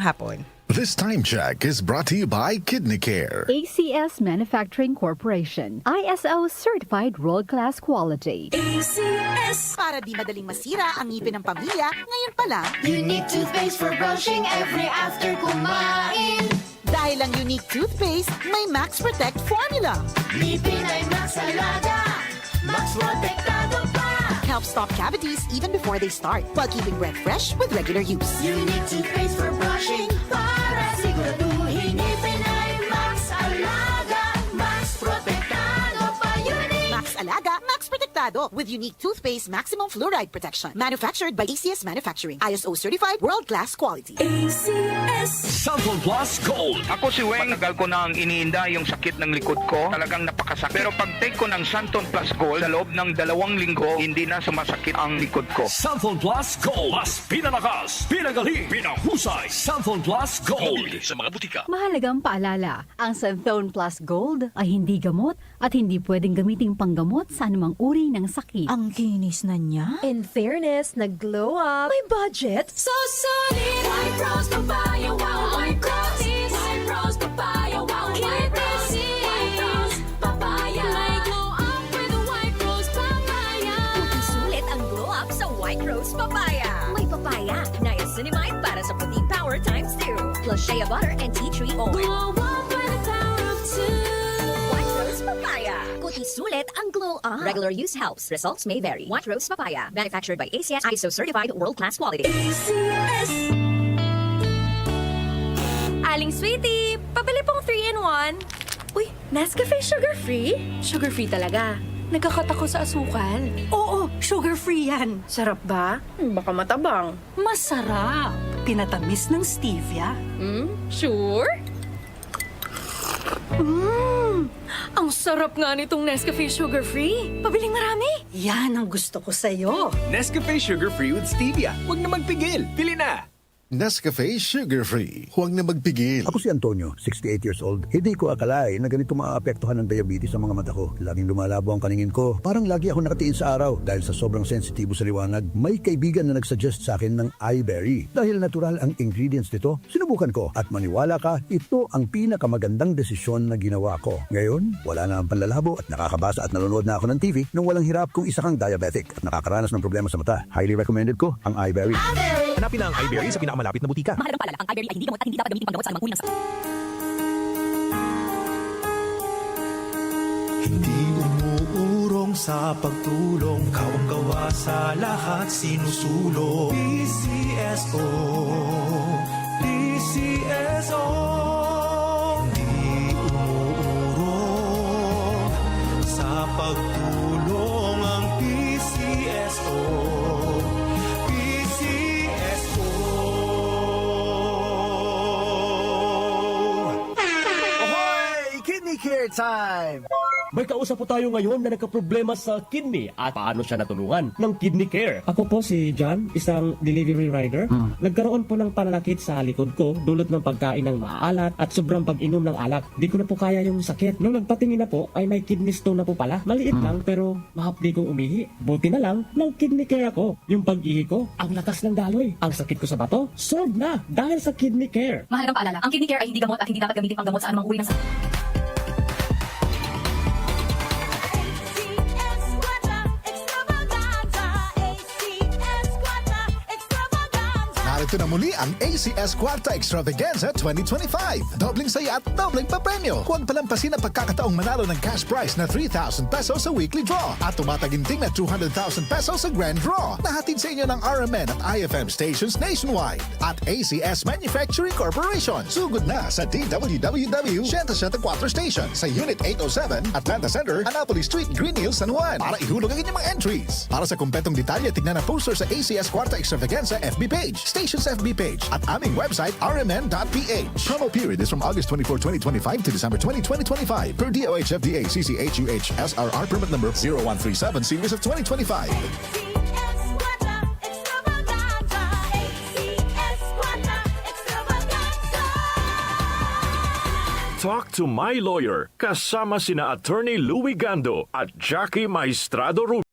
hapon. This time check is brought to you by Kidney Care. ACS Manufacturing Corporation, ISO certified world-class quality. ACS. Para di madaling masira ang ngipin ng pamilya, ngayon pa lang, Unique toothpaste for brushing every after kumain. dahil ang unique toothpaste, may Max Protect formula. Ngipin ay Max Alaga, Max Protectado pa. Helps stop cavities even before they start, while keeping breath fresh with regular use. Unique toothpaste for brushing para siguraduhin ngipin ay Max Alaga, Max Protectado pa. Unique. Max Alaga, Max Protectado with unique toothpaste maximum fluoride protection. Manufactured by ACS Manufacturing. ISO certified world-class quality. Santon Plus Gold. Ako si Weng, matagal ko nang iniinda yung sakit ng likod ko. Talagang napakasakit. Pero pag take ko ng Santon Plus Gold, sa loob ng 2 linggo, hindi na sumasakit ang likod ko. Santon Plus Gold. Mas pinalakas, pinagaling, pinahusay. Santon Plus Gold. Sa mga butika. Mahalagang paalala, ang Santhone Plus Gold ay hindi gamot at hindi pwedeng gamiting panggamot sa anumang uri ng sakit. Ang kinis na niya. In fairness, nag-glow up. May budget. So solid. White Rose Papaya, wow, White Rose. White Rose Papaya, wow, White Rose. White Rose Papaya. May glow up with White Rose Papaya. Puting sulit ang glow up sa White Rose Papaya. May papaya, niacinamide para sa puting power times 2. Plus shea butter and tea tree oil. Glow up with the power of 2. White Rose Papaya. Puting sulit ang glow up. Regular use helps. Results may vary. White Rose Papaya. Manufactured by ACS ISO certified world-class quality. Aling Sweetie, pabili pong 3-in-1. Uy, Nescafe sugar-free? Sugar-free talaga. Nagkakot ako sa asukal. Oo, sugar-free yan. Sarap ba? Baka matabang. Masarap. Pinatamis ng stevia. Sure? Ang sarap nga nitong Nescafe sugar-free. Pabiling marami. Yan ang gusto ko sa'yo. Nescafe Sugar Free with Stevia. Huwag na magpigil. Pili na! Nescafe Sugar Free. Huwag na magpigil. Ako si Antonio, 68 years old. Hindi ko akalain na ganito maaapektuhan ng diabetes ang mga mata ko. Laging lumalabo ang paningin ko. Parang lagi ako nakatiin sa araw dahil sa sobrang sensitibo sa liwanag. May kaibigan na nagsuggest sa akin ng iBerry. Dahil natural ang ingredients nito, sinubukan ko. At maniwala ka, ito ang pinakamagandang desisyon na ginawa ko. Ngayon, wala na ang panlalabo at nakakabasa at nanonood na ako ng TV nung walang hirap kung isa kang diabetic at nakakaranas ng problema sa mata. Highly recommended ko ang iBerry. Hanapin na ang iBerry sa pinakamalapit na butika. Mahalagang paalala, ang iBerry ay hindi gamot at hindi dapat gamitin panggamot sa anumang uri ng sakit. Hindi umuurong sa pagtulong, kawang gawa sa lahat sinusulong. PCSO, PCSO. Hindi umuurong sa pagtulong ang PCSO. Kidney Care Time! May kausap po tayo ngayon na nagkaproblema sa kidney at paano siya natulungan ng Kidney Care. Ako po si John, isang delivery rider. Nagkaroon po ng pananakit sa likod ko dulot ng pagkain ng maalat at sobrang pag-inom ng alak. Di ko na po kaya yung sakit. Nung nagpatingin na po ay may kidney stone na po pala. Maliit lang pero mahapdi kong umihi. Buti na lang, ng Kidney Care ako. Yung pag-ihi ko, ang lakas ng daloy. Ang sakit ko sa bato, solved na dahil sa Kidney Care. Mahalagang paalala, ang Kidney Care ay hindi gamot at hindi dapat gamitin panggamot sa anumang uri ng sakit. Narito na muli ang ACS Quarta Extravaganza 2025. Dobling saya at dobling papremyo. Huwag palampasin ang pagkakataong manalo ng cash prize na 3,000 pesos sa weekly draw at tumataginting na 200,000 pesos sa grand draw. Nahatid sa inyo ng RMN at IFM stations nationwide at ACS Manufacturing Corporation. Sugod na sa DWWW 174 Station sa Unit 807, Atlanta Center, Annapolis Street, Green Hills, San Juan para ihulog ang inyong mga entries. Para sa kumpletong detalye, tignan ang poster sa ACS Quarta Extravaganza FB page, station's FB page at aming website rmn.ph. Promo period is from August 24, 2025 to December 20, 2025 per DOH FDA CCHUH SRR permit number 0137 series of 2025. Talk to My Lawyer kasama sina Attorney Louie Gando at Jackie Maestrado Rubio.